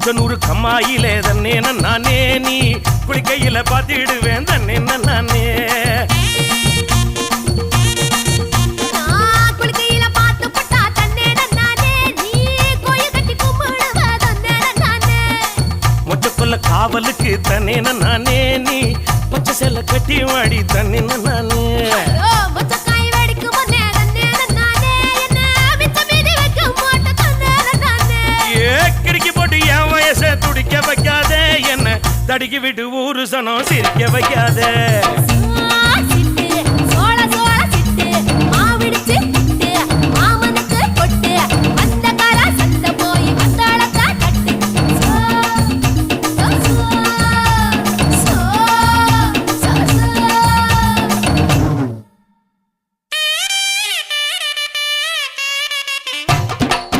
குச்சனூரு கம்மாயிலே தன்னே நானே நீ குளிக்கையில பாத்திடுவேன் தன்னே நானே மொச்சக்குள்ள காவலுக்கு தன்னே நானே நீ பச்சை செல்ல கட்டி வாடி தன்னே நானே கிடுக்கி போட்டு என் வயசை துடிக்க வைக்காதே என்ன தடுக்கி விட்டு ஊரு சனம் சிரிக்க வைக்காதே